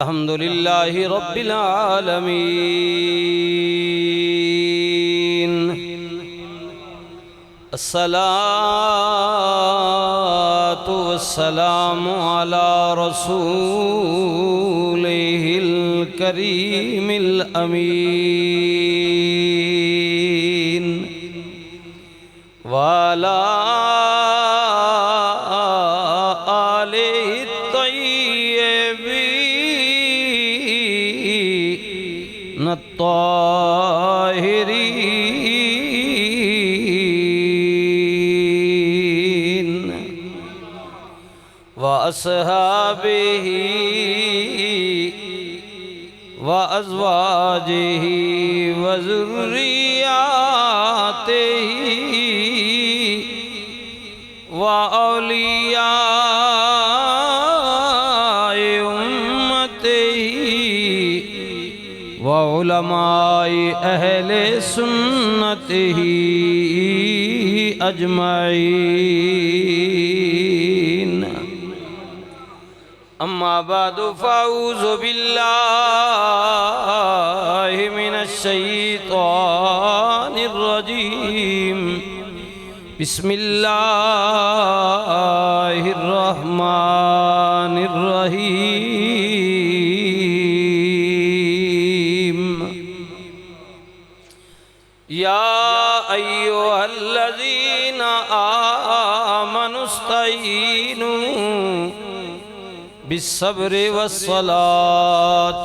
अल्हम्दुलिल्लाहि रब्बिल आलमीन। अस्सलातु वस्सलामु अला रसूलिहिल करीमिल अमीन वाला ताहिरीन व अस्हाबिही व अज़वाजिही व ज़ुर्रियातिही व औलियाए उम्मतिही व उलमाए अहले सुन्नतिही अजमईन। अम्मा बादु फ़अऊज़ु बिल्लाहि मिनश शैतानिर रजीम। बिस्मिल्लाहिर रहमानिर रहीम। या अय्युहल्लज़ीना आमनुस्तईनु बिस्सब्रि वस्सलात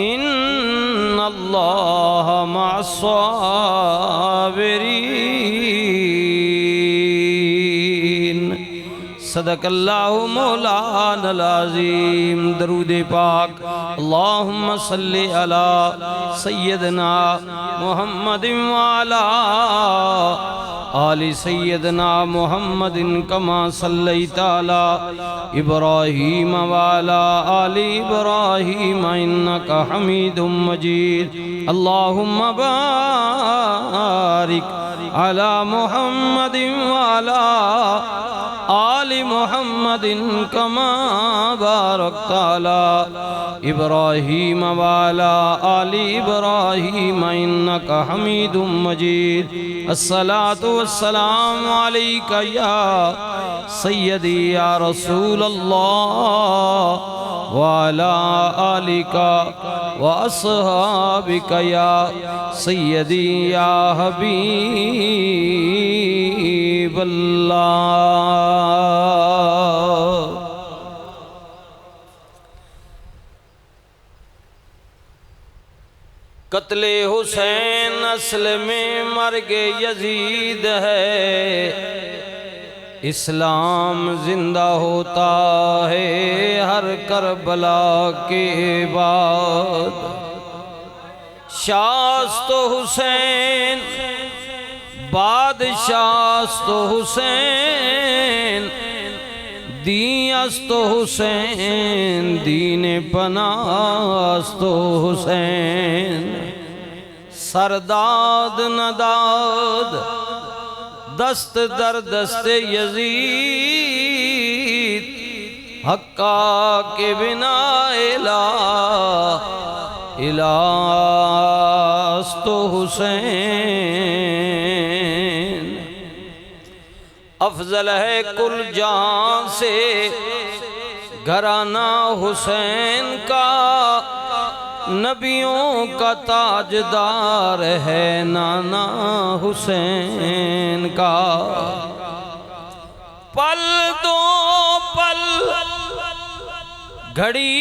इन्नल्लाहा मअस्साबिरीन। सदकल्लाहु मौलानल अज़ीम। दरूद पाक अल्लाहुम्मा सल्लि अला सय्यदना मुहम्मदिन व अला आलि सय्यदना मुहम्मदिन कमा सल्लैता अला इब्राहीम व अला आलि इब्राहीम इन्नका हमीदुम मजीद। अल्लाहुम्मा बारिक अला मुहम्मदिन व अला आलि मुहम्मदिन कमा बारकता अला इब्राहीम व अला आलि इब्राहीम इन्नका हमीदुम मजीद। अस्सलातु वस्सलामु अलैका या सय्यदी या रसूलल्लाह व अला आलिका व अस्हाबिका या सय्यदी या हबीबल्लाह। कत्ले हुसैन असल में मर्गे यजीद है, इस्लाम जिंदा होता है हर करबला के बाद। शास्तो हुसैन बादशास्तो हुसैन दियास्तो हुसैन दीने पनास्तो हुसैन। सरदाद नदाद दस्त दर दस्त यजीद हक्का के बिना इलास्तो हुसैन। अफजल है कुल जहां से घराना हुसैन का, नबियों का ताजदार है नाना हुसैन का। पल दो पल घड़ी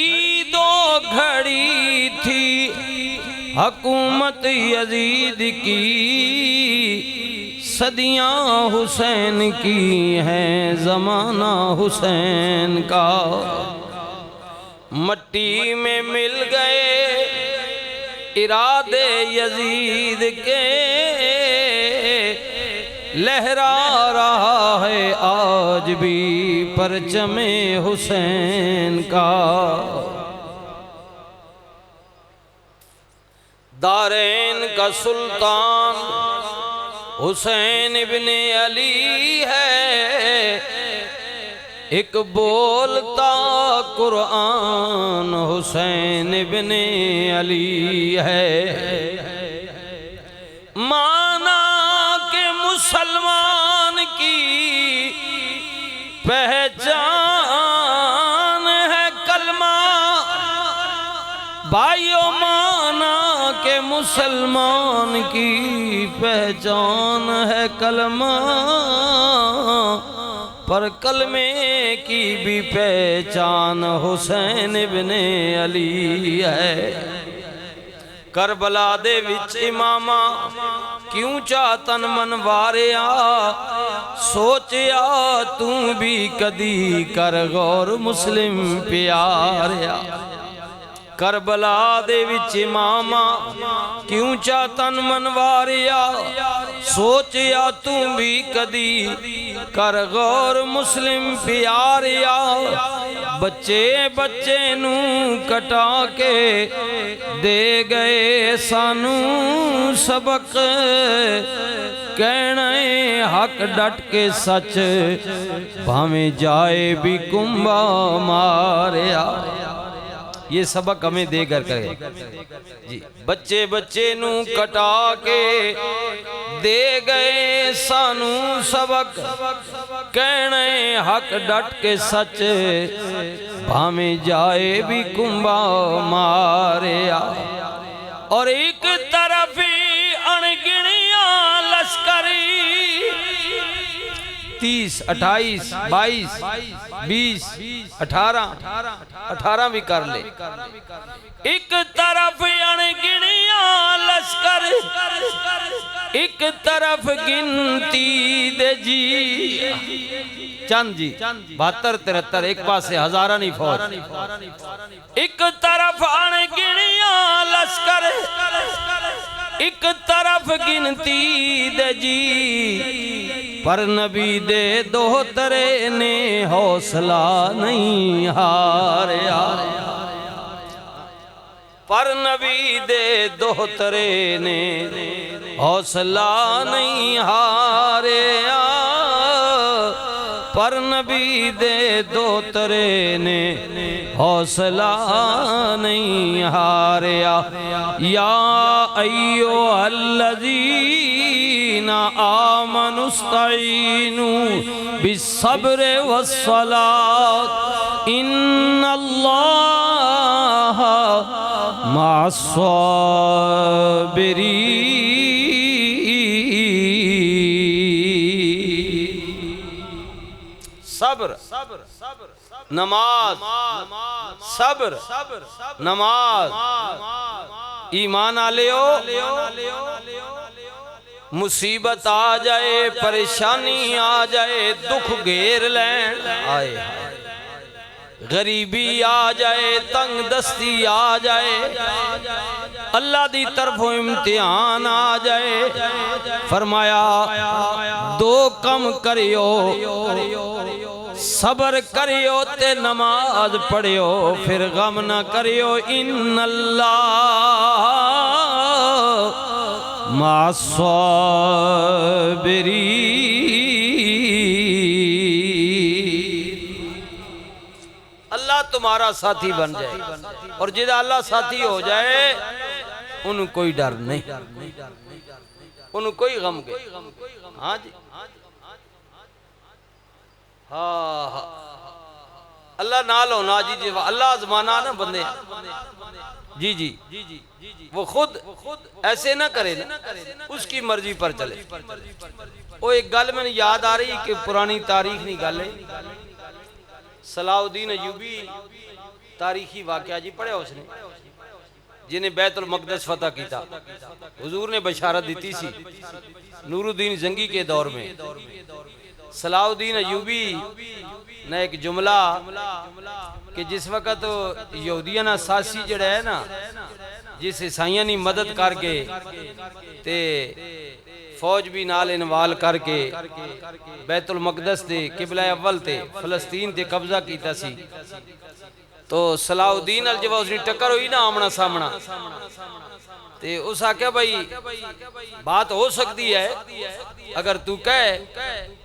दो घड़ी थी हुकूमत यजीद की, सदियाँ हुसैन की हैं ज़माना हुसैन का। मट्टी में मिल गए इरादे यजीद के, लहरा रहा है आज भी परचमे हुसैन का। दारैन का सुल्तान हुसैन इब्ने अली है, एक बोलता कुरान हुसैन इब्ने अली है। माना के मुसलमान की पहचान है कलमा। भाइयों माना के मुसलमान की पहचान है कलमा, पर कलमे की भी पहचान हुसैन इब्ने अली है। करबला दे विच इमामा क्यों चातन मन वारिया, सोचिया तू भी कदी कर गौर मुस्लिम प्यारिया। करबला दे विच इमामा क्यों चातन मन वारिया, सोचिया तू भी कदी कर गौर मुस्लिम प्यारिया। बच्चे बच्चे नू कटा के दे गए सानू सबक, कहना हक डट के सच भावें जाए भी कुंभा मारिया। ये सबक हमें देकर करे जी। बच्चे बच्चे नू कटा के दे गए सानू सबक, कहने हक डट के सच भावें जाए भी कुंभा मारिया। और एक तरफ अणगिणिया लश्करी 30, 28, 22, 20, 18 भी कर ले। एक तरफ अणगिणिया लश्कर, एक तरफ गिनती दे जी चंद जी 72, 73, एक पास से हजारा नहीं फौज। एक तरफ अणगिणिया लश्कर, एक तरफ गिनती दे जी, पर नबी दे दोहतरे ने हौसला नहीं हारिया। पर नबी दे दोहतरे ने हौसला नहीं हारिया। पर नबी दे दोहतरे ने हौसला नहीं हारिया। या अय्यो अल्लज़ीना आमनुस्तईनु बिस्सब्र वस्सलात इन्नल्लाह मअस्साबिरीन। सब्र, नमाज, सब्र, नमाज, ईमान आलियो। मुसीबत आ जाए, परेशानी आ जाए, दुख घेर लें आए, गरीबी आ जाए, तंग दस्ती आ जाए, अल्लाह दी तरफों इम्तिहान आ जाए, फरमाया दो कम करियो, सबर करियो ते नमाज पढ़ियो, फिर गम न करियो। इन्नल्लाह मअस्साबिरीन। अल्लाह तुम्हारा साथी बन जाए, और जिदा अल्लाह साथी हो जाए उन्हें कोई डर नहीं, उन्हें कोई गम के। हाँ जी, हाँ अल्लाह नाल होना जी, जी अल्लाह आजमाना ना बंदे जी जी, वो खुद ऐसे ना करे ना, उसकी मर्जी पर चले। वो एक गल मैंने याद आ रही कि पुरानी तारीख नहीं गल है, सलाउद्दीन अयूबी तारीखी वाकया जी पढ़िया उसने, जिन्हें बैतुल मक़दस फतह किया। हुजूर ने बशारत दी सी नूरुद्दीन जंगी के दौर में। सलाउद्दीन अयूबी ने एक जुमला कि जिस वक़्त यहूदियां ना सासी जड़ा है ना, जिस ईसाइयां की मदद करके ते फौज भी नाल इनवाल करके बैतुल मक़दस दे किबला अव्वल ते फलस्तीन ते कब्जा किया सी, तो सलाउद्दीन अल जब उसकी टक्कर हुई ना आमना सामना, ते उस आख्या भाई बात हो सकती है अगर तू कह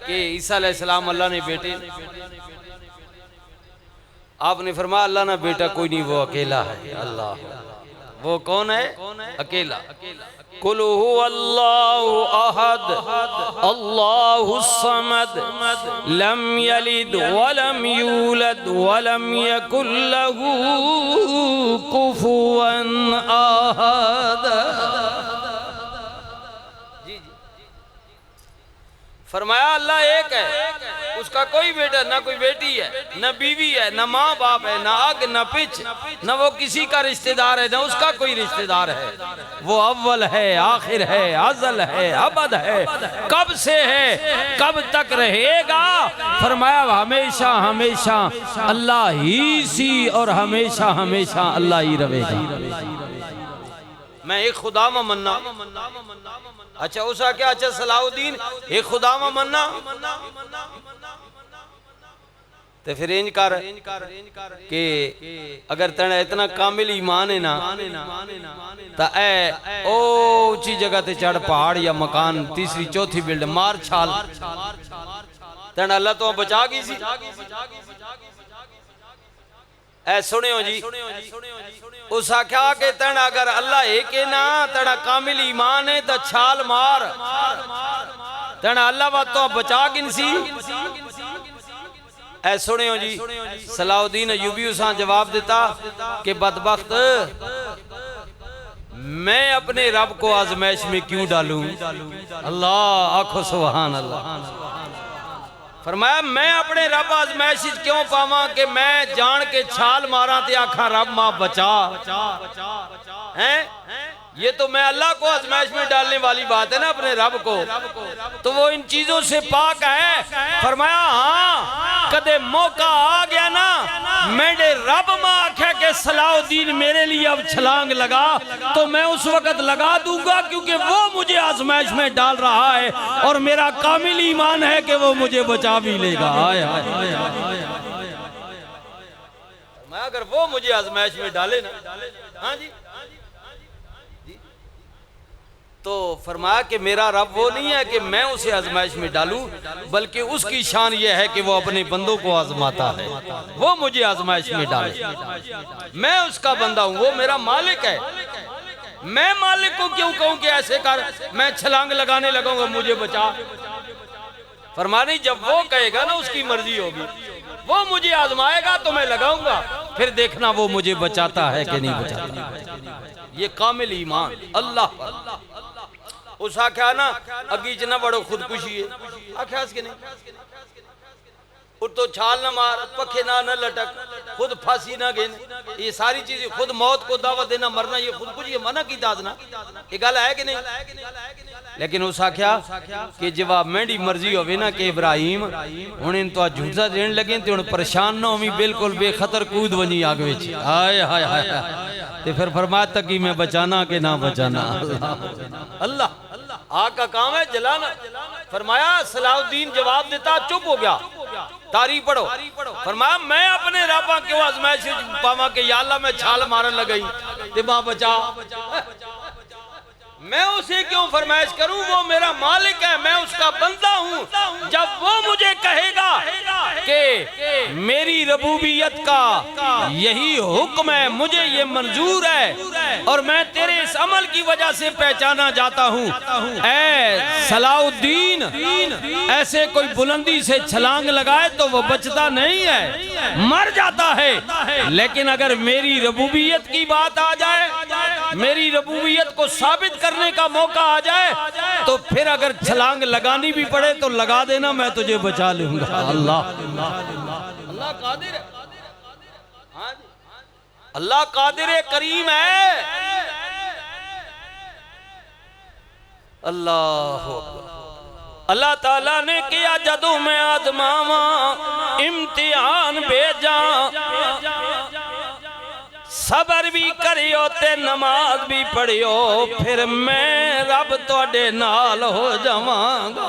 कि ईसा अलैहिस्सलाम अल्लाह ने बेटे, आपने फरमाया अल्लाह ना बेटा कोई नहीं, वो अकेला है। अल्लाह, वो कौन है? अकेला। कुल हुवल्लाहु अहद अल्लाहुस समद लम यलिद वलम यूलद वलम यकुल लहू कुफुवन अहद। फरमाया अल्लाह एक है, उसका कोई बेटा ना कोई बेटी है, ना बीवी है, ना माँ बाप है, ना आग ना पिछ, ना वो किसी का रिश्तेदार है, ना उसका कोई रिश्तेदार है। वो अव्वल है, आखिर है, अज़ल है, अबद है, कब से है, कब तक रहेगा। फरमाया हमेशा हमेशा अल्लाह ही सी और हमेशा हमेशा अल्लाह ही रहेगा। मैं एक खुदा में मन्ना। अच्छा उसा क्या? अच्छा सलाउद्दीन एक खुदा में मन्ना तो फिर इंज कर के अगर तेरा इतना कामिल ईमान है ना तो ए ओ ऊंची जगह ते चढ़, पहाड़ या मकान, तीसरी चौथी बिल्ड मार छाल, तेरा अल्लाह तो बचा गई सी। ऐ सुनियो जी, उस आख्या के तेना अगर अल्लाह एक है ना, तेना कामिल ईमान है तो छाल मार, तेना अल्लाह बात तो बचा गिनसी। ऐ सुनियो जी, सलाउद्दीन अय्यूबी उसा जवाब देता कि बदबख्त, मैं अपने रब को आजमाइश में क्यों डालूं? अल्लाह, आखो सुभान अल्लाह। फरमाया मैं अपने रब आजमाइश क्यों पावा कि मैं जान के छाल मारा ते आखा रब मां बचा हैं। ये तो मैं अल्लाह को आजमाइश में डालने वाली बात है ना, अपने रब को, तो वो इन चीजों से पाक है। फरमाया हाँ, कदे मौका आ गया ना, मेरे रब मां आख्या के सलाउद्दीन मेरे लिए अब छलांग लगा, तो मैं उस वक्त लगा दूंगा, क्योंकि वो मुझे आजमाइश में डाल रहा है और मेरा कामिल ईमान है कि वो मुझे बचा भी लेगा। मैं अगर वो मुझे आजमाइश में डाले ना, हाँ जी, तो फरमाया कि मेरा रब वो नहीं है कि मैं उसे आजमाइश में डालूं, बल्कि उसकी शान यह है कि वो अपने बंदों को आजमाता है, वो मुझे आजमाइश में डाले। मैं उसका बंदा हूं, वो मेरा मालिक है। मैं मालिक को क्यों कहूं कि ऐसे कर, मैं छलांग लगाने लगूंगा मुझे बचा। फरमानी जब वो कहेगा ना, उसकी मर्जी होगी, वो मुझे आजमाएगा तो मैं लगाऊंगा, फिर देखना वो मुझे बचाता है कि नहीं बचाता। ये कामिल ईमान अल्लाह पर। उस आख्या ना अगी च ना बड़ो खुदकुशी है, आख्या के नहीं, उठ तो छाल ना मार, पखे ना न लटक, खुद फांसी ना गिन, ये सारी चीजें, खुद मौत को दावत देना, मरना, ये खुदकुशी है, मना की दादना, ये गल है कि नहीं। लेकिन उस आख्या कि जब मेरी मर्जी होवे ना कि इब्राहिम हुणे तो झूठा देने लगे तो परेशान ना होवी, बिल्कुल बेखतर कूद वनी आग विच। हाय हाय हाय, ते फिर फरमाया तक कि मैं बचाना कि ना बचाना। अल्लाह, आग का काम है जलाना। फरमाया सलाउद्दीन जवाब देता, चुप हो गया, तारीफ पढ़ो। फरमाया मैं अपने रबा क्यों आजमाइश पावा कि या अल्लाह मैं छाल मारन लगई ते मां बचा, मैं उसे क्यों फरमाइश करूं, वो मेरा मालिक है, मैं उसका बंदा हूं। जब वो मुझे कहेगा कि मेरी रबूबियत का यही हुक्म है, मुझे ये मंजूर है और मैं तेरे इस अमल की वजह से पहचाना जाता हूं, ऐ सलाउद्दीन ऐसे कोई बुलंदी से छलांग लगाए तो वो बचता नहीं है, मर जाता है। लेकिन अगर मेरी रबूबियत की बात आ जाए, मेरी रबूबियत को साबित करने का मौका आ जाए, तो फिर अगर छलांग लगानी भी पड़े तो लगा देना, मैं तुझे बचा लूंगा। अल्लाह, अल्लाह कादिर है, अल्लाह कादिर है, करीम है। अल्लाह अल्लाह ताला ने किया जदों मैं आजमावा इम्तिहान भेजा, सबर भी करियो ते नमाज भी पढ़ियो, फिर मैं रब तुहाडे नाल हो जावांगा।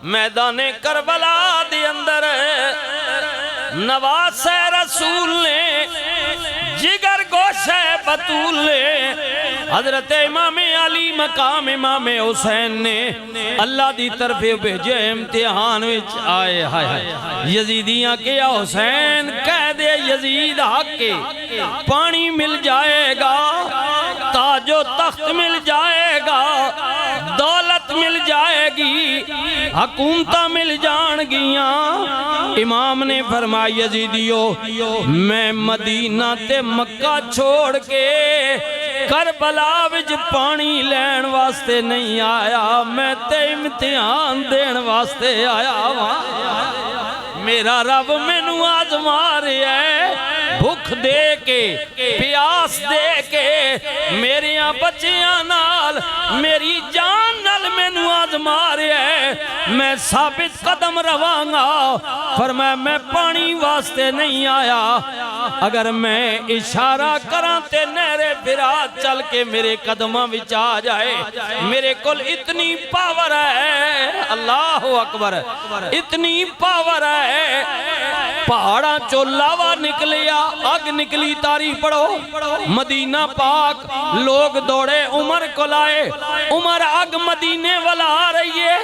मैदाने करबला दे अंदर नवासे रसूल ने जिगर गोशे बतूल ने हजरत इमाम अली मकाम इमाम हुसैन ने अल्लाह दी तरफ भेजे इम्तिहान विच आए। हाय हाय यजीदियां के हुसैन कह दे यजीद हक के पानी मिल जाएगा, ताजो तख्त मिल जाएगा, दौलत मिल जाएगी, हुकूमत मिल जाएगियां। इमाम ने फरमाया यजीदियो मैं मदीना ते मक्का छोड़ के करबला विच पानी लैण वास्ते नहीं आया, मैं ते इम्तिहान देण वास्ते आया वां। मेरा रब मैनू आजमा रहा है, भुख दे के प्यास दे के मेरिया बच्चियां नाल मेरी जान नाल मैनू आजमा रहा है। मैं साबित कदम रवांगा, फरमाया मैं पानी वास्ते नहीं आया, अगर मैं इशारा करा ते नहरे फिरात चल के मेरे कदमां विच आ जाए। मेरे कोल इतनी पावर है, अल्लाह अकबर, इतनी पावर है। पहाड़ा चो लावा निकलिया, अग निकली, तारीफ पढ़ो। मदीना पाक लोग दौड़े उमर को लाए, उमर अग मदीने वाला आ रही है,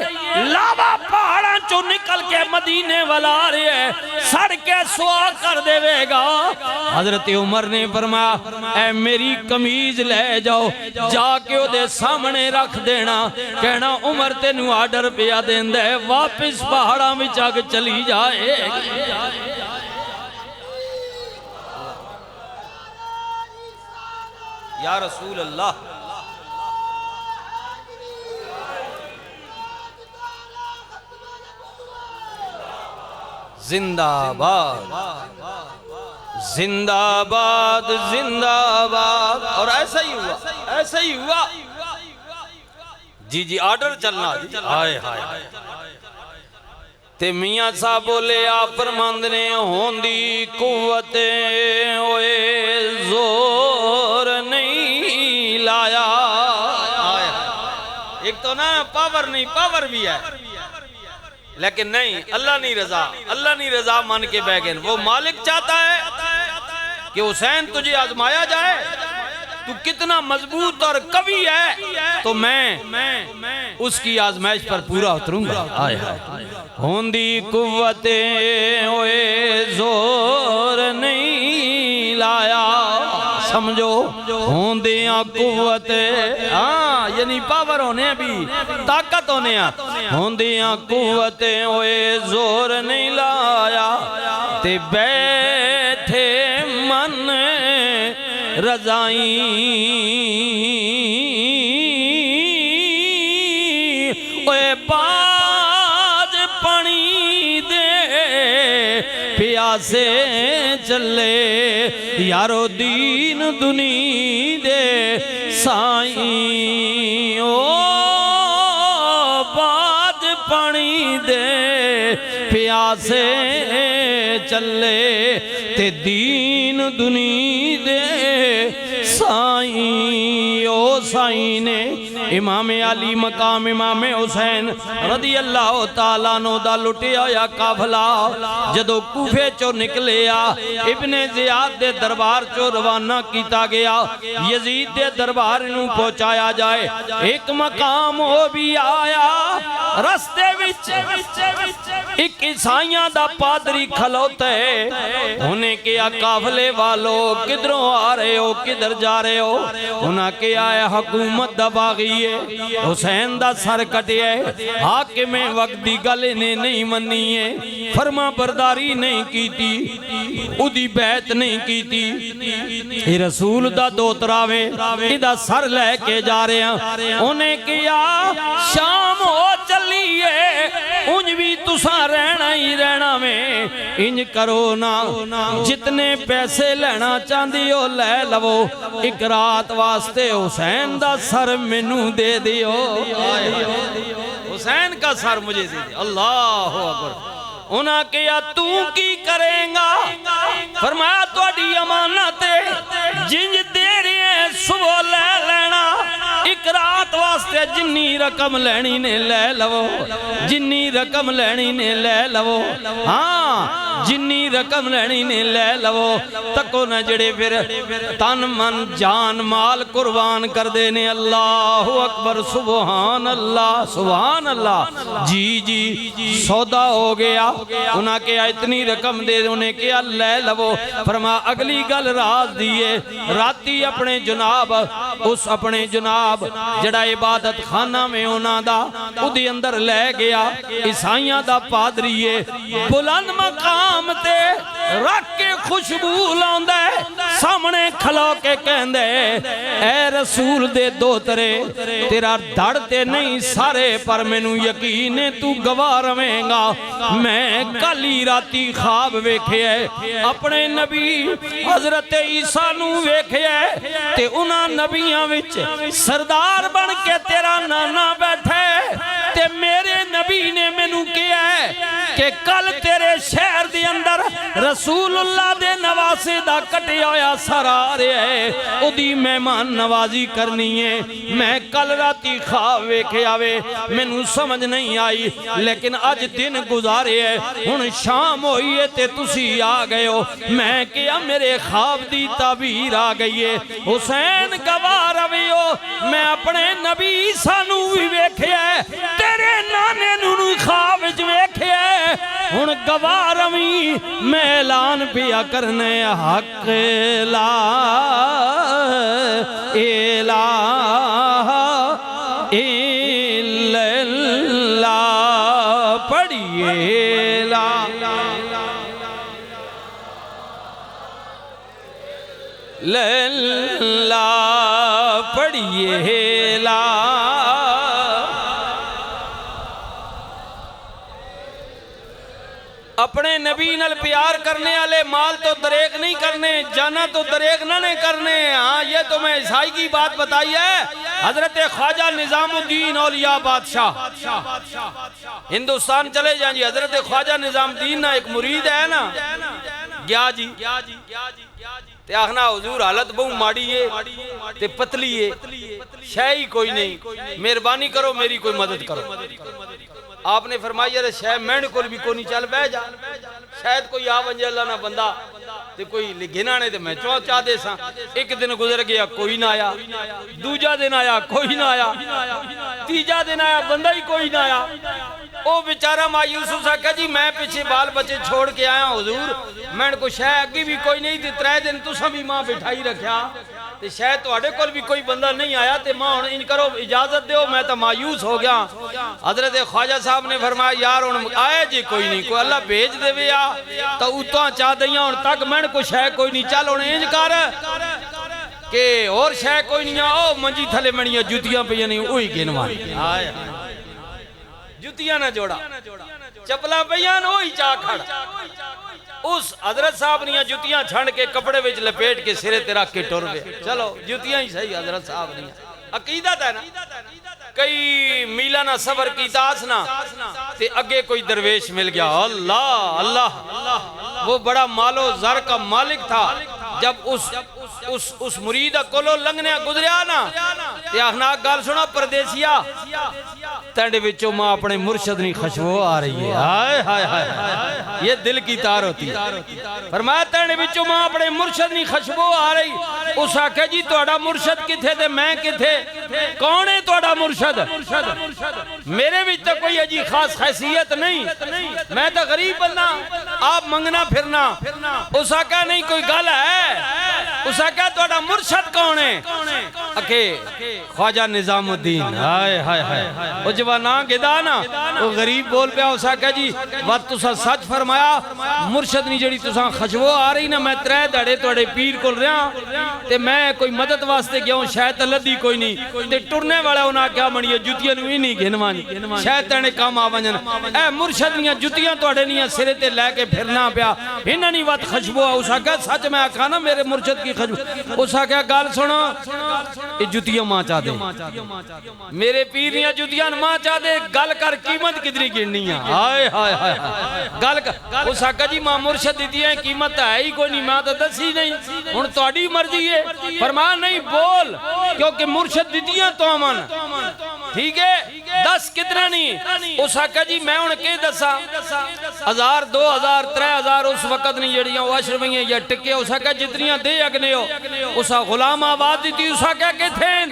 लावा पहाड़ा चो निकल के मदीने वाला आ रही है, सड़ के सुआ कर देवेगा। हजरत उमर ने फरमाया ऐ मेरी कमीज ले जाओ, जाके ओदे सामने रख देना, कहना उमर तेनू आर्डर पिया देंदा है, वापिस पहाड़ा विच अग चली जाएगी। या रसूल अल्लाह, जिंदाबाद जिंदाबाद जिंदाबाद। और ऐसा ही हुआ, ऐसा ही हुआ। जी जी आर्डर चलना जी। हाय हाय ते मियां साहब बोले आप फरमांदे ने होंदी कुव्वत ओए जोर नहीं लाया। एक तो ना पावर नहीं, पावर भी है लेकिन नहीं, अल्लाह नहीं रजा, अल्लाह नहीं रजा मान के बह गए। वो मालिक चाहता है कि हुसैन तुझे आजमाया जाए, तू कितना मजबूत और कवि है, तो मैं उसकी आजमाइश पर पूरा उतरूंगा। आए होंदी कुव्वते ओए जोर नहीं लाया, समझो होंदियां कुव्वत, हाँ यानी पावर होने भी, ताकत होने, होंदियां कुव्वत ओए जोर नहीं लाया, ते बैठे मन रजाई ओए बाज पानी दे प्यासे चले, यारो दीन दुनी दे साईं, ओ बाज पानी दे प्यासे चले, ते दीन दुनी दे साईं। ओ साईं ने इमाम अली मकाम इमाम हुसैन रदी अल्लाह तआला नो दा लुटिया होया काफला जदों कूफे चो निकलिया, इब्ने ज़ियाद दे दरबार चो रवाना किया गया, यजीद दे दरबार नूं पहुंचाया जाए। एक मकाम हो भी आया, रस्ते विच एक ईसाइयां दा पादरी खलोते, उन्हें कहा काफले वालों किधरों आ रहे हो, किधर जा रहे हो? उन्हें कहा है हुकूमत दबागी है, हुसैन दा सर कटिया है, हाकिम वक्त दी गल ने नहीं मनी है, फरमा बरदारी नहीं की थी, उदी बैत नहीं की थी, रसूल दा दोतरा वे इदा सर लेके जा रहे हैं। उन्हें कहा शाम हो चली है, उंज भी तुसा रहना ही रहना में, इंज करो ना जितने पैसे लेना चाहती हो ले लवो, एक रात वास्ते हुसैन दा सर मैनू दे दियो, हुसैन का सर मुझे दे दियो। अल्लाह अकबर। उन्हें कहा तू की करेगा? फरमाया तुहाडी अमानत है, जिंज दे रहे हैं सुबह ले लेना, एक रात वास्ते जिन्नी रकम लेनी ने ले लवो, जिन्नी रकम लेनी ने ले लवो। हाँ जिन्नी रकम लैनी ने लै लवो तको न जेड़े फिर तन मन जान माल कुर्बान कर देने। अल्लाह अकबर सुभान अल्लाह सुभान अल्लाह। जी जी सौदा हो गया। उन्हें कहा इतनी रकम दे, उन्हें कहा लै लवो। फरमा अगली गल रात दी है, राती अपने जनाब उस अपने जनाब जड़ा इबादत खाना में उन्हां दा उहदे अंदर लै गया। ईसाइयां दा पादरी है बुलंद मकाम ते रख के खुशबू लांदा है, सामने खलो के कहंदे ऐ रसूल दे दोतरे तेरा धड़ ते नहीं सारे पर मैनू यकीन है तू गवाह रवेंगा। मैं कल ही राती ख्वाब वेख्या अपने नबी हजरत ईसा नू वेख्या ते उन्हां नबियां विच सरदार बन के तेरा नाना बैठे ते मेरे नबी ने मैनू कहा कि कल तेरे शहर दे अंदर रसूलुल्लाह दे नवासे दा कटिया होया सर आ रहा है, उदी मेहमान नवाजी करनी है। मैं कल राती ख्वाब वेख्या वे मैनू समझ नहीं आई, लेकिन अज दिन गुजारे है हुण शाम होई है ते तुसी आ गए हो। मैं क्या मेरे ख्वाब दी ताबीर आ गई है। हुसैन गवाह रवियो मैं अपने नबी सानू भी वेख्या तेरे नाने नू ख्वाब विच वेख्या हुण गवाह रवी मैं ऐलान पिया करने हक ला इला इल्लल्लाह पढ़िए ला लल्ला पढ़िए ला। अपने नबी नाल प्यार करने वाले माल तो दरेक नहीं करने, जाना तो दरेक ना नहीं करने। हाँ ये तो मैं ईसाई की बात बताई है। हजरत ख्वाजा निजामुद्दीन औलिया बादशाह हिंदुस्तान चले जाएं जी। हजरत ख्वाजा निजामुद्दीन ना एक मुरीद है ना गया जी ते आखना हुजूर हालत बहु माड़ी है ते पतली है, शह ही कोई नहीं, मेहरबानी करो मेरी कोई मदद करो। आपने फरमाया शायद मैंने को भी कोई नहीं चल बह जा, शायद कोई आ वंजे अल्लाह ना बंदा ते कोई गिना ने ते मैं चौ चाह दे सा। एक दिन गुजर गया कोई ना आया, दूजा दिन आया कोई ना आया, तीजा दिन आया बंदा ही कोई ना आया। ओ बेचारा मायूस आख्या जी मैं पीछे बाल बच्चे छोड़ के आया हुजूर, मैंने को शायद अगे भी कोई नहीं, त्रै दिन तुसा भी मां बिठाई रखा ते शायद तुहाडे कोल भी कोई बंदा नहीं आया ते मां हुण इन करो इजाजत दो, मैं तो मायूस हो गया। हजरत ख्वाजा साहब ने फरमाया यार हुण आए जी कोई नहीं, कोई अल्लाह भेज देवे आ तो उतां चा दईयां हुण तक मैंने को शायद कोई नहीं, चल हुण इंज कर के और शायद कोई नहीं आ। ओ मंजी थले मणियां जुतियां पईयां नहीं ओही गिनवा, हाय जुतियां ना जोड़ा चपला पईयां ओही चा खड़। उस हजरत साहब निया जुतियां छंड के कपड़े विच लपेट के सिरे ते रख के टुर गए। चलो जुतियां ही सही हजरत साहब निया अकीदत है ना। कई मीला ना सफर की तास ना ते अगे कोई दरवेश मिल गया, अल्लाह अल्लाह वो बड़ा मालो जर का मालिक था। जब उस मुरीद कोलो लंघने गुजरिया ना ते आखना गल सुनो परदेसिया तेरे विचों मां अपने मुर्शद नी खुशबू आ रही है। हाय हाय हाय ये दिल की तार होती है। फरमाया तेरे विचों मां अपने मुर्शद नी खुशबू आ रही। उस आखे जी तुहाडा मुर्शद किथे ते मैं किथे, कौन है तुहाडा मुर्शद? मेरे विच तो कोई अजी खास हैसियत नहीं, मैं तो गरीब बंदा, आप मंगना फिरना। उस आखे नहीं कोई गल है। उस आखे तुहाडा मुर्शद कौन है? आखे ख्वाजा निजामुद्दीन। हाय हाय हाय ओ जवाना गिदा ना वो गरीब बोल पिया। उस आखे जी वत तुसा सच फरमाया, मुर्शद नी जेड़ी तुसा खुशबू आ रही ना, मैं त्रै दाड़े तुहाडे पीर कोल रहा ते मैं कोई मदद वास्ते गया, शायद लद्दी कोई नहीं ते टुरने वाला उन्हें आख्या मणिया जुतियां नूं ही नहीं गिनवानी, शायद तेने काम आ वजन। ए मुर्शद नियां जुतियां तुहाडे नियां सिरे ते लैके फिरना पिया, इन्हां नी वत खुशबू आ। उस आख्या सच मैं आखा ना मेरे मुर्शद की खुशबू। उस आख्या गल सुनो ये जुतियां मां चा दे, मेरे पीर नियां जुतियां मां चा दे, गल कर कीमत कितनी गिननी है। हाय हाय हाय गल कर। उस आख्या जी मां मुर्शद दी कीमत है ही कोई नहीं, मैं तो दसी नहीं, हुण तुहाडी मर्जी है। फरमान नहीं बोल क्योंकि मुर्शद दिदियां तो अमन ठीक है दस कितना नहीं। उस आख्या जी मैं हुण के दसा 1000 2000 3000 उस वक्त नहीं जड़ियां वो अशरफियां या टिके। उस आख्या जितनियां दे अगने हो। उस गुलाम आवाज दी उस आख्या के थे।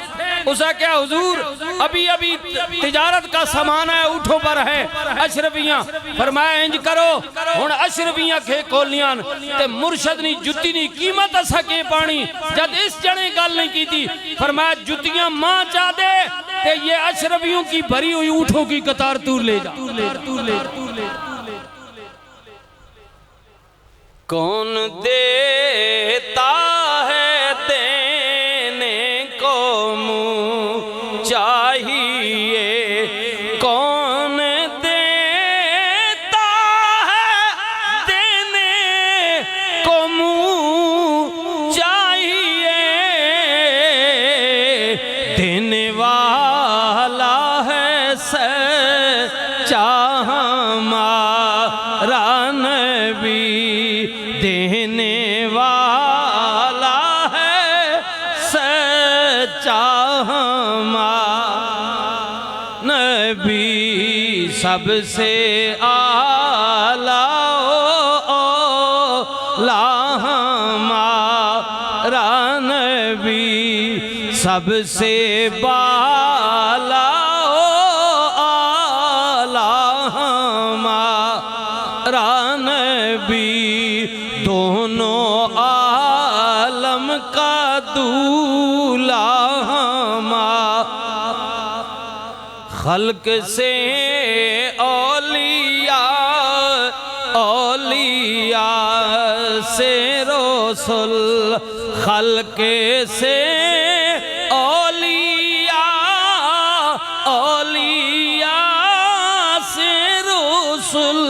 उस आख्या हुजूर अभी अभी तिजारत का सामान है उठो पर है अशरफियां। फरमाया इंज करो हुण अशरफियां खे कोलियां ते मुर्शद नी जुत्ती नी कीमत असा के पानी। जद इस जने गल नहीं की थी फरमाया जुतियां मां चा दे ते ये अशरफियों की भरी हुई ऊँटों की कतार तू ले जा। कौन देता है देने को मुँह चाहिए। कौन देता है देने को मुँह चाहिए। देने वाला है सच्चा हमारा नबी। देने वाला है सच्चा हमारा नबी। सबसे आला ला हमारा नबी। सबसे बाला आला हमारा नबी। दोनों आलम का दूल्हा हमारा। खल्क से औलिया औलिया से रसूल। खल्क से औलिया औलिया से रसूल।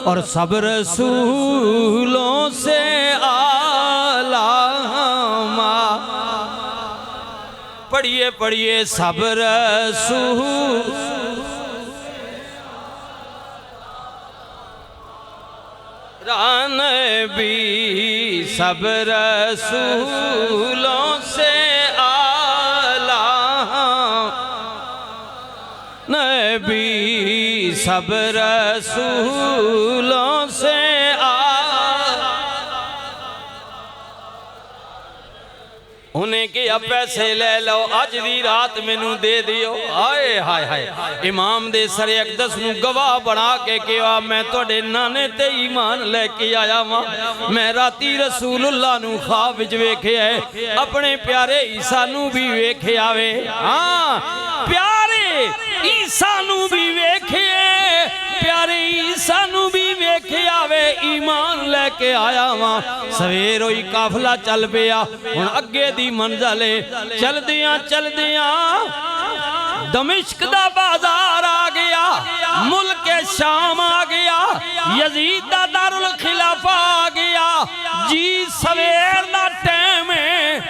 और सब रसूलों से आला पढ़िए पढ़िए सब रसूल नबी। सब रसूलों से आला नबी। सब रसूलों से उन्हें के अब पैसे ले लो अज दी रात मैनू दे दियो। हाय हाय हाय इमाम दे सरे अकदस नू गवाह बना के कहा मैं तुहाडे नाने ते ईमान लेके आया वां। मैं राती रसूलुल्लाह नू ख्वाब विच वेखिया है। अपने प्यारे ईसा नू भी वेखिया वे। हाँ प्यारे ईसा नू भी वेखिए। प्यारे ईसा नू भी वेखिया वे। ईमान लेके आया वां। सवेर होई काफला चल पिया। हुण अगे दी मंजिल चलदियां चलदियां दमिश्क दा बाजार आ गया। मुल्क शाम आ गया। यजीद दा दारुल खिलाफा आ गया जी। सवेर दा टाइम है।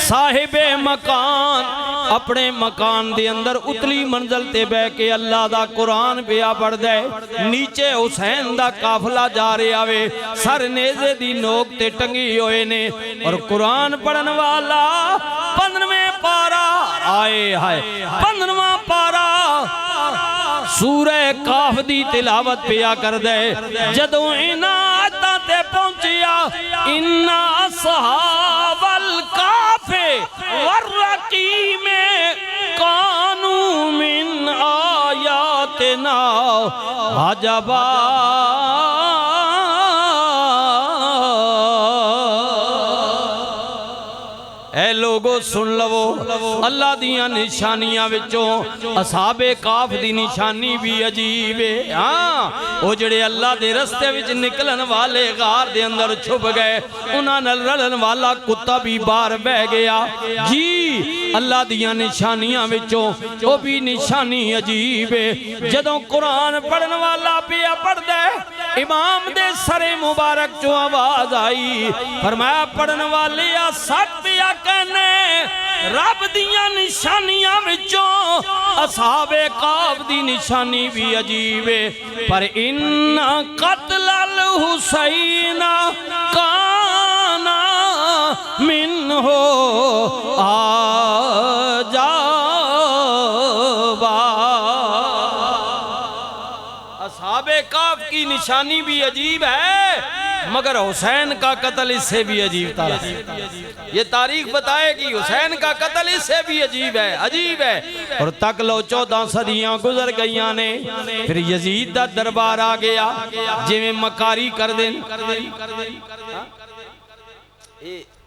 साहिबे मकान अपने मकान दे अंदर उतली मंजिल ते बह के अल्लाह दा कुरान पिया पढ़दा है। नीचे हुसैन दा काफला जा रहा वे। सर नेज़े दी नोक ते टंगी होए ने और कुरान पढ़न वाला 15वें पारा आए हाय 15वां पारा सूरह काफ दी तिलावत पिया कर दे। जदों इन्हां आयतां ते पहुंचिया इन्ना सहाबल काफे वर्रकीम कानू मिन आयातिना अजबा। ए लोगो सुन लवो अल्लाह दियां निशानियां विचों असहाबे काफ दी निशानी भी अजीब है। हाँ वो जड़े अल्लाह दे रस्ते विच निकलन वाले गार दे अंदर छुप गए। उन्हां नाल रलन वाला कुत्ता भी बाहर बह गया जी। अल्लाह दियां निशानियां विचों वो भी निशानी अजीब है। जदों कुरान पढ़न वाला पिया पढ़दा है इमाम दे सरे मुबारक चो आवाज आई। फरमाया पढ़न वाले आ सच पिया कहने रब दियां निशानियां विचों असहाबे काफ दी निशानी भी अजीब है। पर इन्ना कत्ल हुसैन काना मिन हो आ जाबा। की निशानी भी अजीब है, मगर हुसैन का कत्ल इससे भी अजीब था। ये तारीख बताएगी हुसैन का कत्ल इससे भी अजीब है, अजीब है। और तक लो 14 सदियां गुजर गई ने, फिर यजीद दा दरबार आ गया, जिवें मकारी कर देन।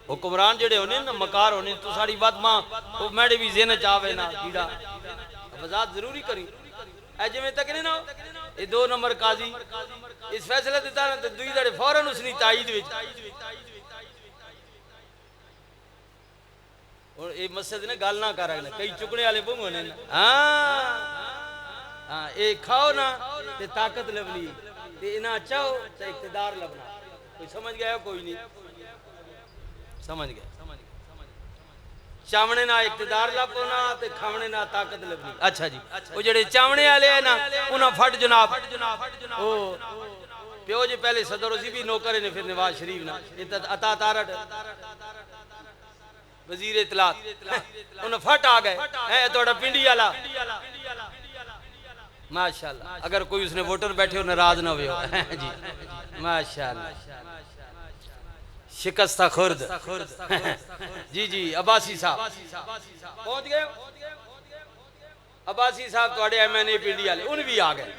हुक्मरान जेड़े होने ना मकार होने, तो साड़ी बात मां वो मैडे भी जेन चावे ना कीड़ा वजात जरूरी करी। ऐ जिवें तक नहीं ना ये 2 नंबर काजी इस फैसला दिता ना तो दुई दड़े फौरन उसनी ताईद विच। और ये मस्जिद ने गल ना कर रहे कई चुकने वाले बुंग होने ना। हां हां ये खाओ ना ते ताकत लवली ते इना चाहो ते इख्तिदार लबना। कोई समझ गया कोई नहीं समझ गया। चावने ना इख्तिदार लपना ते खावने ना ताकत लबनी। अच्छा जी वो जेड़े चावने वाले है ना उन्हां फट जनाब ओ प्यो जी पहले सदर उसी भी नौकर ने, फिर नवाज शरीफ ना अता तारट वजीर इतलात उन्हें फट आ गए है तोड़ा पिंडी वाला माशाल्लाह। अगर कोई उसने वोटर बैठे हो नाराज ना हो जी माशाल्लाह। शिकस्ता खुर्द जी जी अब्बासी साहब पहुंच गए। अब्बासी साहब थोड़े MNA पिंडी वाले उन भी आ गए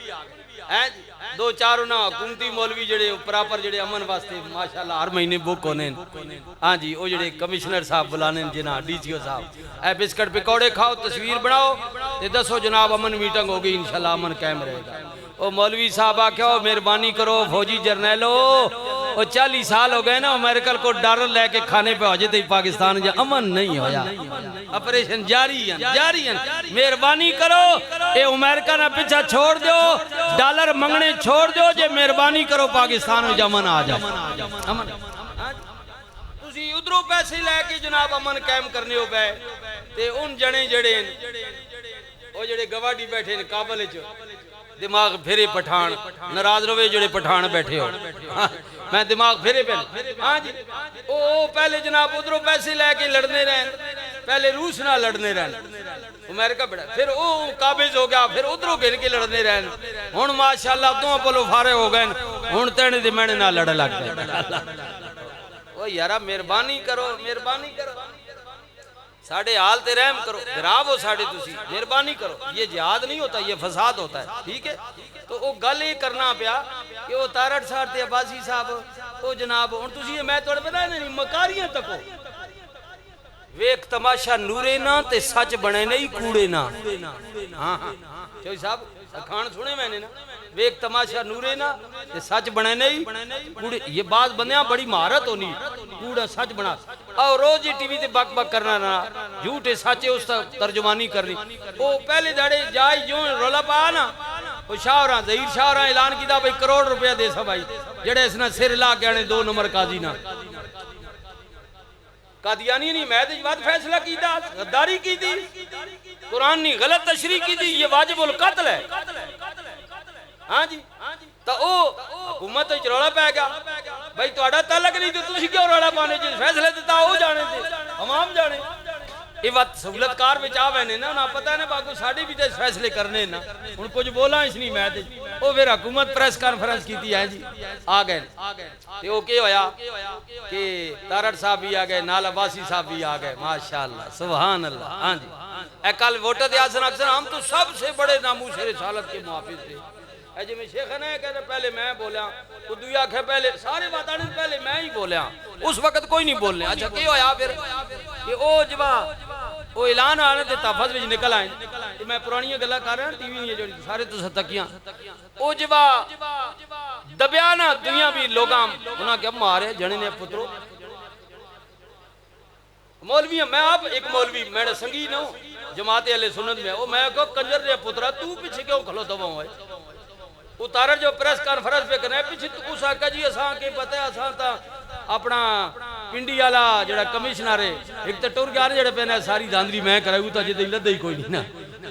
हैं जी। 2-4 ना हुकूमती मौलवी जेड़े प्रॉपर जेड़े अमन वास्ते माशाल्लाह हर महीने बुक होने। हाँ जी वो जेड़े कमिश्नर साहब बुलाने जिन्हें DCO साहब ए बिस्कट पकौड़े खाओ तस्वीर बनाओ ते दसो जनाब अमन मीटिंग होगी इंशाल्लाह अमन कायम रहेगा। ओ मौलवी साहब आख्या मेहरबानी करो फौजी जरनैलो वो 40 साल हो गए ना अमेरिका को डर लेके खाने पे हो जाते पाकिस्तान जो अमन नहीं होया ऑपरेशन जारी है मेहरबानी करो ये अमेरिका ना पीछा छोड़ दो डॉलर मंगने छोड़ दो जे मेहरबानी करो पाकिस्तान में अमन आ जाए। अमन तुसी उधरों पैसे लेके जनाब अमन कायम करने हो पे ते उन जने जड़े ओ जेड़े गवाडी बैठे ने काबल च दिमाग फिरे पठान नाराज रवे जेड़े पठान बैठे हो। मैं दिमाग फिरे पे हाँ जी ओ पहले जनाब उधरों पैसे लेके लड़ने रहन पहले रूस ना लड़ने रहन अमेरिका बड़ा फिर वो काबिज हो गया फिर उधरों गिर के लड़ने रहन हुन माशाल्लाह दोनों पलो फारे हो गए हुन तेने दे मैंने ना लड़ लग गए। ओ यारा मेहरबानी करो साढ़े हाल ते रहम करो गिराव हो साढ़े तुसी मेहरबानी करो। ये जिहाद नहीं होता ये फसाद होता है ठीक है। तो वो गल ये करना पिया कि वो तारड़ साहब ते अब्बासी साहब ओ जनाब हुन तुसी मैं तुहानू पता नहीं मकारियां तको वेख तमाशा नूरे ना ते सच बने नहीं कूड़े ना। हाँ हाँ चौधरी साहब खान सुने मैंने ना वेख तमाशा नूरे ना ते सच बने नहीं कूड़े। ये बात बंदियां बड़ी महारत होनी कूड़ा सच बना और रोज ही टीवी ते बक बक करना ना झूठे सच उस तर्जुमानी करनी। वो पहले दाड़े जाय जो रोला पा ना वो शाहरा जहीर शाहरा ऐलान किया भाई करोड़ रुपया दे सा भाई जेड़े इसने सिर ला के आने 2 नंबर काजी ना कादियानी नहीं मैं बात फैसला किया गद्दारी की थी कुरान ने गलत तशरीह की थी ये वाजिबुल कत्ल है। हाँ जी तो ओ हुकूमत रौला पै गया भाई तुहाडा तलक नहीं तो तुसी क्यों रौला पाने जिस फैसले दिता वो जाने थे हमाम जाने ये बात सहूलतकार विच आ वैने ना पता है ना बागू साडे भी ते फैसले करने ना हुन कुछ बोला इस नहीं मैं ते ओ फिर हुकूमत प्रेस कॉन्फ्रेंस कीती है जी आ गए ते ओ के होया कि तारड़ साहब भी आ गए नाल अब्बासी साहब भी आ गए माशाअल्लाह सुभान अल्लाह। हां जी ए कल वोटर दे अक्सर हम तो सबसे बड़े नामूस रिसालत के मुहाफिज थे अजे में शेख ने कहते पहले मैं बोलिया उदू आखे पहले सारे बात पहले मैं ही बोलिया उस वक्त कोई नहीं बोलने। अच्छा की होया फिर कि ओ जवा वो ऐलान आने ते तहफ़्फ़ुज़ विच निकल आए ते मैं पुरानी गल्लां कर रहा टीवी जो सारे तुस तकियां ओ जवा दबिया ना दुनिया भी लोग उन्हें क्या मारे जने ने पुत्रो मौलवी मैं आप एक मौलवी मैं संगी ना जमात अहले सुन्नत में ओ मैं कहो कंजर रे पुत्रा तू पीछे क्यों खलोता हुआ है उतार जो प्रेस कॉन्फ्रेंस पे करना पीछे तू आका जी असा के पता है असा ता अपना पिंडी वाला जड़ा कमिश्नर है एक तो टुर गया जड़े पे सारी धांधली मैं कराऊ तो अजे लद्दा ही कोई नहीं ना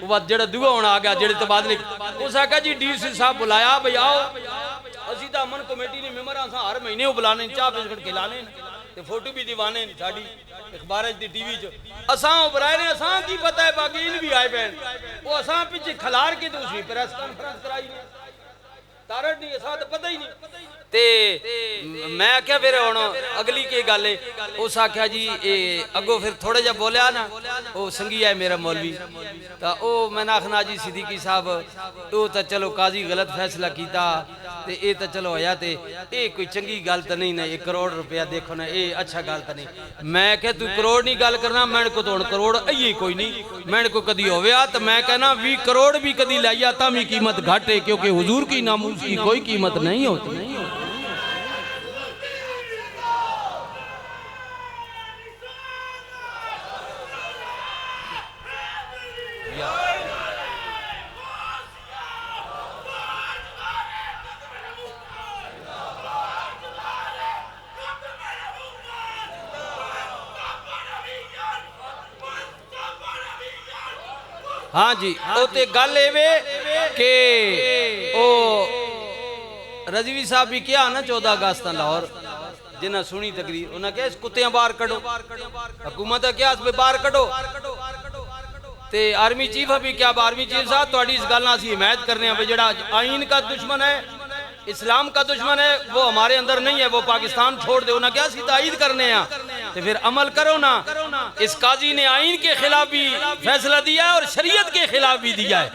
वो बात जड़ा दुआ होना आ गया जेड़े तबादले उस आका जी DC साहब बुलाया भाई आओ असी तो अमन कमेटी ने मेंबर असा हर महीने बुलाने चाह बिस्कुट खिलाने ते फोटो भी दिवाने साडी अखबार दी टीवी च असा बुलाए ने असा की पता है बाकी इन भी आए पैन वो असा पीछे खलार के तो उसी प्रेस कॉन्फ्रेंस कराई ने तारड़ नहीं असा तो पता ही नहीं ते मैं आख्या फिर हुण अगली की गल है उस आख्या जी अगो फिर थोड़ा जा बोलिया ना वो संगी है मेरा मौलवी तो वो मैंने आखना जी सिद्दीकी साहब वो तो चलो काजी गलत फैसला किया ते ये तो चलो होया ते ये कोई चंगी गल तो नहीं ना 1 करोड़ रुपया देखो ना ये अच्छा गल तो नहीं मैं क्या तू करोड़ नहीं गल करना मैंने को तो हुण करोड़ आई कोई नहीं मैंने को कदी होया तो मैं कहना 20 करोड़ भी कदी लाइया तभी कीमत घट है क्योंकि हुजूर की नामूस की कोई कीमत नहीं होती। हाँ जी वो ते गल एवे के ओ रजवी साहब भी क्या ना 14 अगस्त लाहौर जिन्हें सुनी तकरीर उन्हें क्या इस कुत्तियां बाहर कढो हुकूमत क्या बाहर कढो ते आर्मी चीफ भी क्या आर्मी चीफ साहब थोड़ी इस गल असीं हिमायत करने हैं जो आइन का दुश्मन है इस्लाम का दुश्मन है वो हमारे अंदर नहीं है वो पाकिस्तान छोड़ दे उन्हें क्या तायद करने हैं तो फिर अमल करो ना। इस काजी ने आइन के खिलाफ भी फैसला दिया है और शरीयत के खिलाफ भी दिया है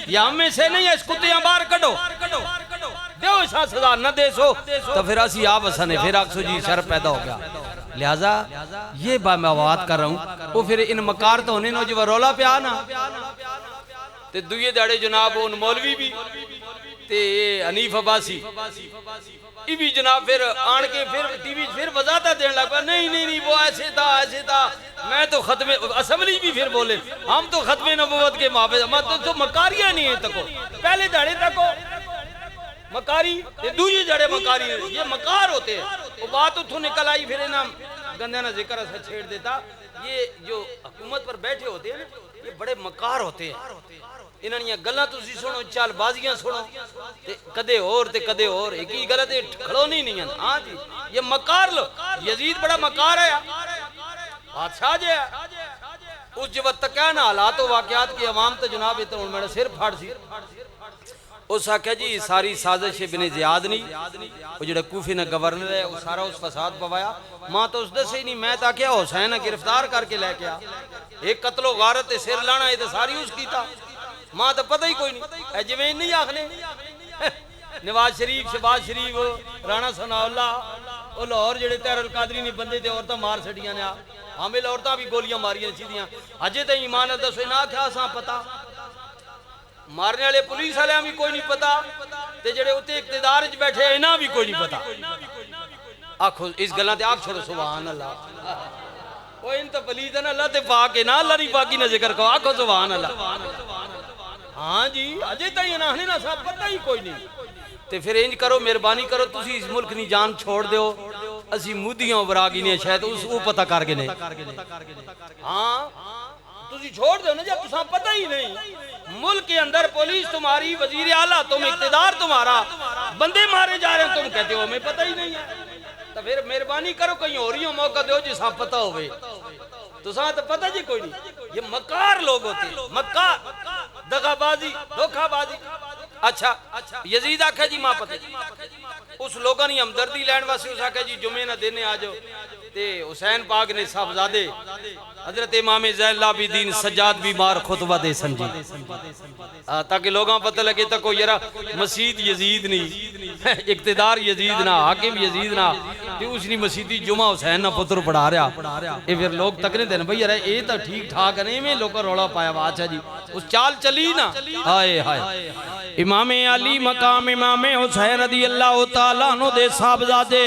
या हम में से नहीं है इस कुत्तियां बाहर कढो दो ऐसा सजा न दे सो तो फिर असी आप हसने फिर आखसो जी शर पैदा हो गया लिहाजा ये बात मैं बात कर रहा हूँ वो फिर इन मकार तो होने नो जो रौला पे आना ते दुए दाड़े जनाब उन मौलवी भी ते हनीफ अब्बासी ये भी जनाब फिर आन के फिर टीवी फिर वजाता देने लगा नहीं वो ऐसे था मैं तो खत्मे असम्बली भी फिर बोले हम तो खत्मे नबूवत के माफे तो मकारिया नहीं है तको पहले दाड़े तको मकारी दूसरी जड़े मकारी ये मकार होते हैं वो बात उठो निकल आई फिर ना गंदे ना जिक्र से छेड़ देता ये जो हुकूमत पर बैठे होते हैं ये बड़े मकार होते हैं इन्होंने गल्लां तुसी सुनो चालबाजियां सुनो ते कदे और एक ही गलत खड़ो नहीं है। हाँ जी ये मकार लो यजीद बड़ा मकार है बादशाह जे उस जब तक ना हालात वाकयात की अवाम तो जनाब तो मेरा सिर फाड़ सी उस आख्या जी सारी साजिश बिन जियाद नहीं वो जो कूफे ने गवर्नर है वो सारा उस फसाद पवाया मां तो उस दस ही नहीं मैं तो क्या हुसैन गिरफ्तार करके लेके आ एक कत्लो गारत सिर लाना ये तो सारी उस कीता मां तो पता ही कोई नहीं जिमें नहीं आखने नवाज शरीफ शहबाज शरीफ राणा सनाउल्ला वो लाहौर जेड़े तैरल कादरी ने बंदे ते औरतां मार छड़ियां ने हामिल औरतां भी गोलियां मारियां सीधियां अजे तो ईमान दसो ना क्या असा पता मारने वाले पुलिस वाले भी कोई नहीं पता ते जेड़े उत्ते इक्तदार च बैठे इन्हां भी कोई नहीं पता आखो इस गल्लां ते आप छोड़ो सुभान अल्लाह ओ इन तो पलीद है ना अल्लाह ते पाक है ना अल्लाह दी पाकी ना जिक्र करो आखो सुभान अल्लाह। हाँ जी अजे तक इन्हां ना सब पता ही कोई नहीं ते फिर इंज करो मेहरबानी करो तुसी इस मुल्क नी जान छोड़ दो असी मुदियां बरागी ने शायद उस वो पता करके ने हाँ तुसी छोड़ दो ना जब तुसा पता ही नहीं मुल्क के अंदर पुलिस तुम्हारी वजीर आला तुम इक्तदार तुम्हारा बंदे मारे जा रहे हैं तुम कहते हो हमें पता ही नहीं है तो फिर मेहरबानी करो कहीं और ही मौका दो जिसा पता हो तुसा तो पता जी कोई नहीं ये मकार लोग होते हैं मकार दगाबाजी धोखाबाजी। अच्छा यजीद आख्या जी मां पता उस लोगों ने हमदर्दी लैन वास्ते उस आख्या जी जुमे ना देने आ जाओ ते हुसैन पाक ने साहबजादे हजरत इमाम ज़ैनुल आबिदीन सज्जाद बीमार खुतबा दे समझी ताकि लोगों पता लगे तक को यार मसीद यजीद नहीं इक्तदार यजीद ना हाकिम यजीद ना ते उसनी मसीदी जुमा हुसैन ना पुत्र पढ़ा रहा ये फिर लोग तकने देन भाई यार ये तो ठीक ठाक नहीं में लोग रौला पाया वा। अच्छा जी उस चाल चली ना हाय हाय इमाम अली मकाम इमाम हुसैन रज़ी अल्लाह तआला अन्हु दे साहबजादे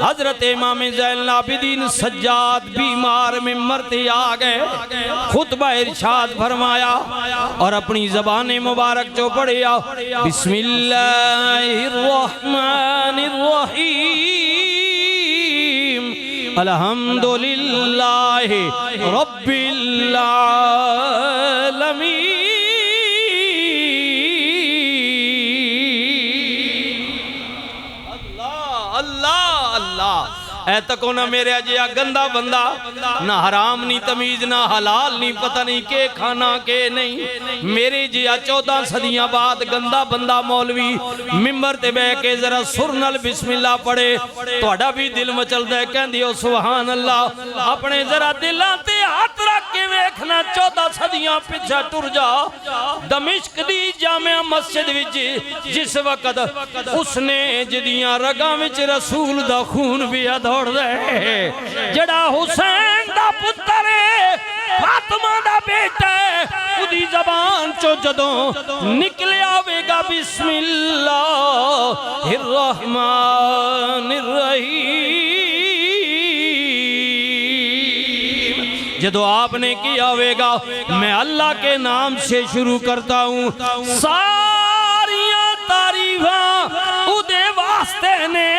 हजरत इमाम ज़ैनुल आबिदीन सज्जाद बीमार मिंबर ते आ गए खुतबा इरशाद फरमाया और अपनी ज़बान मुबारक जो पढ़िया बिस्मिल्लाहिर्रहमानिर्रहीम अल्हम्दुलिल्लाहि रब्बिल आलमीन। ऐ तको ना मेरे जिहा गंदा बंदा, ना हराम नहीं तमीज, ना हलाल नहीं, पता नहीं के खाना के नहीं। मेरे जिहा 14 सदियां बाद गंदा बंदा मौलवी मिंबर ते बह के जरा सुर नाल बिस्मिल्लाह पढ़े, तुहाडा भी दिल मचलदा है, कहंदे हो सुभान अल्लाह। अपने जरा दिलां ते हाथ रख के वेखना, 14 सदियां पिछा टुर जा, दमिश्क दी जामिया मस्जिद विच जिस वक्त उसने जिदियां रगां विच रसूल दा खून भी दौड़दा है, जड़ा हुसैन दा पुत्र है, फातिमा दा बेटा है, उदी जबान चो जदों निकले आवेगा बिस्मिल्लाहिर रहमानिर रहीम, जदों आपने किया होगा मैं अल्लाह के नाम से शुरू करता हूँ, सारियां तारीफां उदे वास्ते ने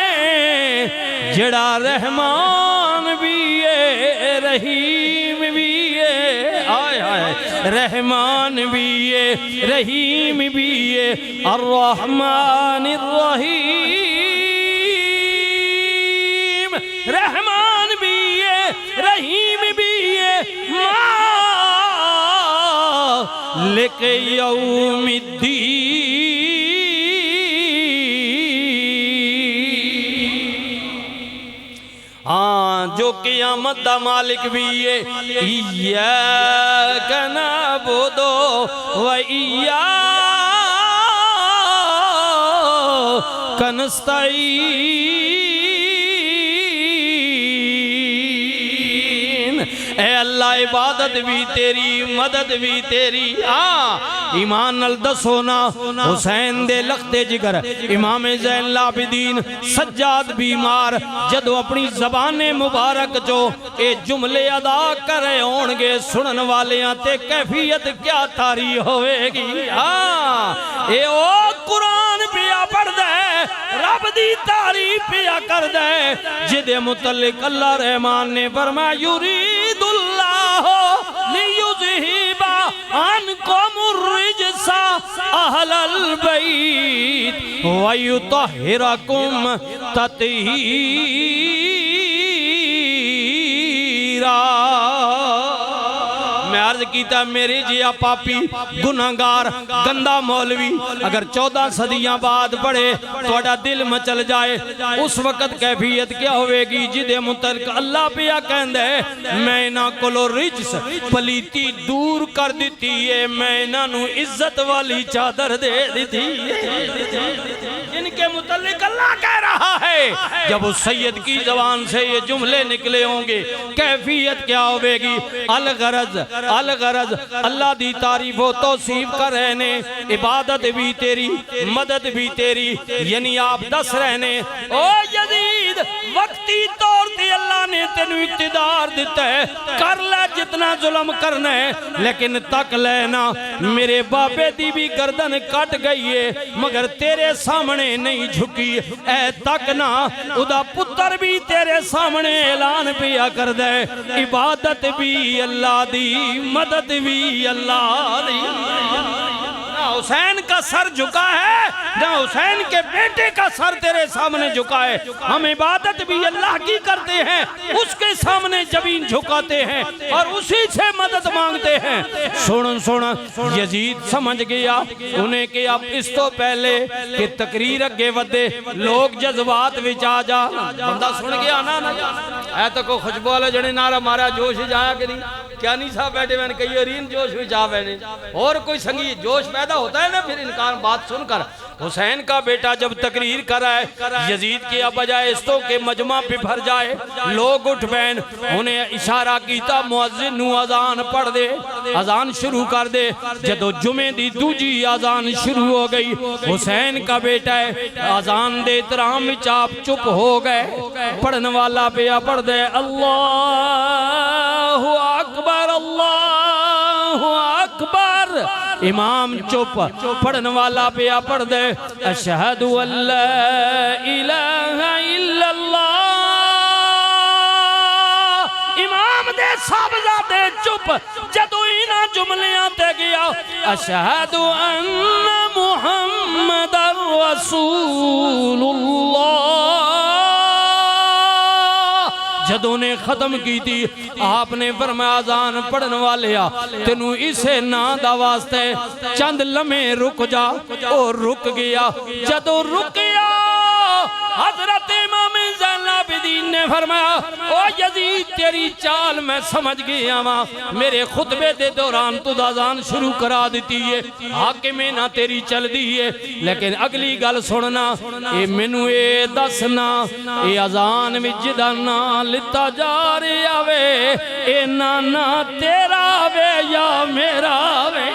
जड़ा रहमान भी है, रहीम भी है, आय हाय, रहमान भी है, रहीम भी है, अर्रहमानिर रहीम, रहमान भी है, रहीम भी है, मालिक यौमिद्दीन, हाँ जो क़यामत दा मालिक भी है, इय्याका नअबुदु व इय्याका नस्तईन। ए अल्लाह इबादत भी तेरी, मदद भी तेरी। ईमान नल दसो ना, हुसैन दे लखते जिगर इमाम ज़ैन लाबिदीन सज्जाद बीमार जदों अपनी ज़बाने मुबारक चो ए जुमले अदा करे होणगे, सुनन वालियां ते कैफियत क्या तारी होवेगी। ए ओ कुरान पिया पढ़दा है, रब दी तारीफ पिया करदा है, जिदे मुतल्लिक अल्लाह रहमान ने फरमाया युरीदुल्लाहु लियुज़हिबा अन्कुमुर रिजसा अहलल बैत व युतहिरकुम तत्हीरा। मैं अर्ज कीता मेरे जिया पापी गुनाहगार गंदा मौलवी अगर 14 सदियां बाद पढ़े थोड़ा दिल मचल जाए, उस वक्त कैफियत क्या होगी जिदे मुतल्लिक अल्लाह पिया कहंदा है मैं इन्हां कोलों रिजस पलीती दूर कर दी है, मैं इन्हां नूं इज्जत वाली चादर दे दी है। इनके मुतल्लिक अल्लाह कह रहा है जब उस सैयद की जबान से ये जुमले निकले होंगे कैफियत क्या होगी। अलगरज अलगरज अल्लाह दी तारीफ हो तौसीफ कर रहे ने, इबादत भी तेरी, मदद भी तेरी, यानी आप दस रहने ओ यजीद वक्ती तौर ते अल्लाह ने तेनू इक्तिदार दिता है, कर ले जितना जुल्म करना है, लेकिन तक लेना मेरे बाबे दी भी गर्दन कट गई है मगर तेरे सामने नहीं झुकी। ऐ तक ना उदा पुत्र भी तेरे सामने ऐलान पिया कर दे, इबादत भी अल्लाह दी, मदद भी अल्लाह दी। ना हुसैन का सर झुका है, ना हुसैन के बेटे का सर तेरे सामने झुका है। हम इबादत भी अल्लाह की करते हैं, उसके सामने जमीन झुकाते हैं और उसी से मदद मांगते हैं। सुन सुन यजीद समझ गया उन्हें कि अब इस तो पहले कि तकरीर अगे वधे लोग जज्बात विच आ जा। बंदा सुन गया ना ऐ तो को खुशबू वाले जने नारा मारा जोश जाया कि नहीं, क्या नहीं साहब बैठे मैंने कही रीन जोश में जा बैठे और कोई संगी जोश पैदा होता है ना फिर इनकार बात सुनकर। हुसैन का बेटा जब तकरीर कराए यजीद की बजाय इस्तो के मजमा पे भर जाए लोग उठ बैन, उन्हें इशारा कीता मुअज्जिन नू अजान पढ़ दे, अजान शुरू कर दे। जदों जुमे दी दूजी अजान शुरू हो गई हुसैन का बेटा है अजान दे इतराम विच आप चुप हो गए, पढ़ने वाला पिया पढ़ दे अल्लाहु अकबर अल्लाहु अकबर, इमाम चुप, पढ़ने वाला पिया पढ़ दे अशहदु अल्ला इलाहा इल्लल्लाह, इमाम दे साहबजादे चुप। जदों इन्हां जुमलियां ते गया अशहदु अन्ना मुहम्मदर रसूलुल्लाह, जदों ने खत्म की थी आपने फरमाया अजान पढ़न वाले तेनू इसे ना दा वास्ते चंद लम्हे रुक जा। और रुक गया। जदों रुक गया हजरत इमाम ज़ैनुल आबिदीन ने फरमाया ओ यजीद तेरी चाल मैं समझ गया वा, मेरे खुतबे दे दौरान तू अजान शुरू करा दी है, हाकिमे ना तेरी चल दी है, लेकिन अगली गल सुनना ए मैनू ए दसना ए अजान विच जिहदा नां लिता जा रहा वे ए नाना तेरा वे या मेरा वे।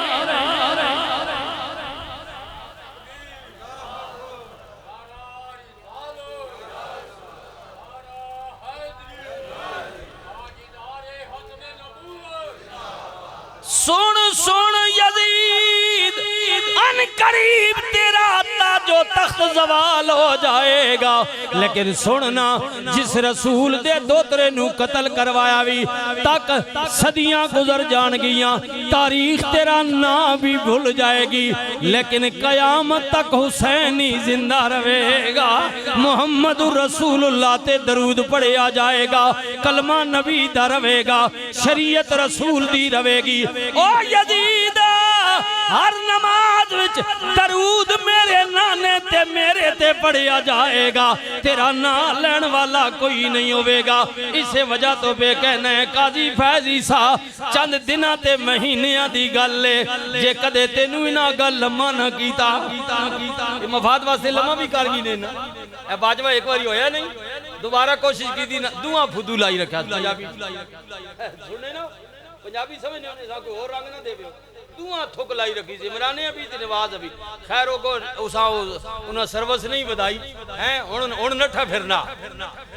सुन सुन यजीद अन करीब तेरा ताजो तख्त जवाल हो जाएगा, लेकिन सुनना जिस रसूल दे दोतरे नू कत्ल करवाया भी तक सदियां गुजर जान गियां, तारीख तेरा नाम भी भूल जाएगी, लेकिन कयामत तक हुसैन ही जिंदा रहेगा। मुहम्मद रसूलुल्लाह ते दरूद पढ़िया जाएगा, कलमा नबी दा रहेगा, शरीयत रसूल दी रहेगी। ओ यजीद हर नमाज विच दरूद मेरे नाने ते मेरे ते पढ़िया जाएगा, तेरा नाम लैन वाला कोई नहीं होवेगा। इसे वजह तो बे कहना है काजी फैजी सा चंद दिना ते महीनिया दी गल है, जे कदे तेनू इना गल लम्मा ना कीता मफाद वास्ते लम्मा भी कर गई ने ना। ए बाजवा एक बारी होया नहीं, दोबारा कोशिश की थी ना, दुआ फुदू लाई रखा पंजाबी सुने ना, पंजाबी समझने होने सा कोई और रंग ना देवे, दुआ थुक लाई रखी सी इमरान अभी ते नवाज अभी खैर को उसा उन्हें सर्विस नहीं बधाई है। हुण नठा फिरना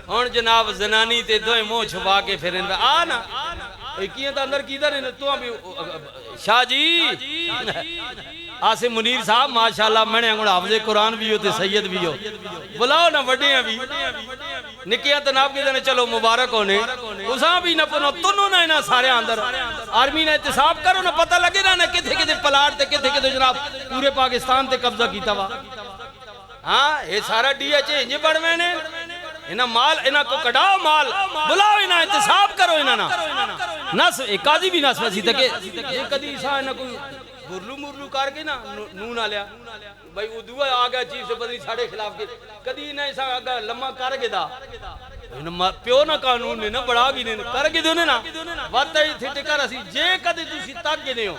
हुण जनाब जनानी ते दोए मोह छुपा के फिरन आ ना किया तो अंदर कीदा ने तू भी शाह जी आसिम मुनीर साहब माशाल्लाह मैंने गुण हाफिज़े कुरान भी हो ते सैयद भी हो, बुलाओ ना वड्डे भी निकिया तनाब के देने चलो मुबारक होने उसा भी न पनो तुनो ना इना सारे अंदर आर्मी ने एहतसाब करो ना पता लगे ना किथे किथे प्लाट ते किथे किथे जनाब पूरे पाकिस्तान ते कब्जा कीता वा। हाँ ये सारा DH इंज बनवे ने इना माल इना को कढ़ाओ माल बुलाओ इना एहतसाब करो इना ना नस एक काजी भी नस वसी तके ये कदी सा इना कोई गुरलू मुरलू करके ना नू ना लिया भाई वो दुआ आ गया चीफ से बदली साढ़े खिलाफ के कदी ना ऐसा आगा लम्मा कर के दा प्यो ना कानून ने ना बड़ा की ने कर के दो ने ना बात ही थे टिकर असी जे कदी तुसी तक गए हो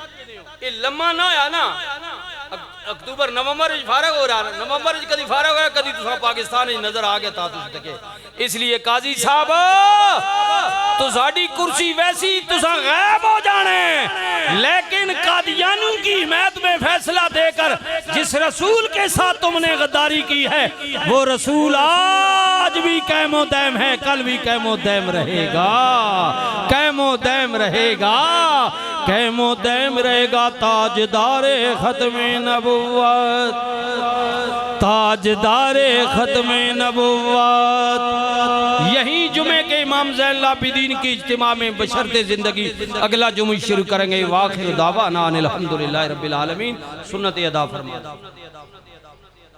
ये लम्मा ना होया ना अक्टूबर नवंबर फारग हो रहा नवंबर कदी फारग होया कदी तुसा पाकिस्तान नजर आ गया था तुसी तके। इसलिए काजी साहब तो साडी कुर्सी वैसी तुसा गायब हो जाने, लेकिन कादियानियों की हिमायत में फैसला देकर जिस रसूल के साथ तुमने गद्दारी की है वो रसूल आज भी कैमो दैम है, कल भी कैमो दैम रहेगा, कैमो दैम रहेगा, कैमो दैम रहेगा। ताजदारे खत्मे नबुव्वत, ताजदारे खत्मे नबुव्वत। यही जुमे के इमाम ज़ैनुल आबिदीन की इज्तिमा में बशर्ते जिंदगी अगला जुमे शुरू करेंगे। वाखिर दावाना अनिल हम्दुलिल्लाहि रब्बिल आलमीन। सुन्नत अदा फरमा।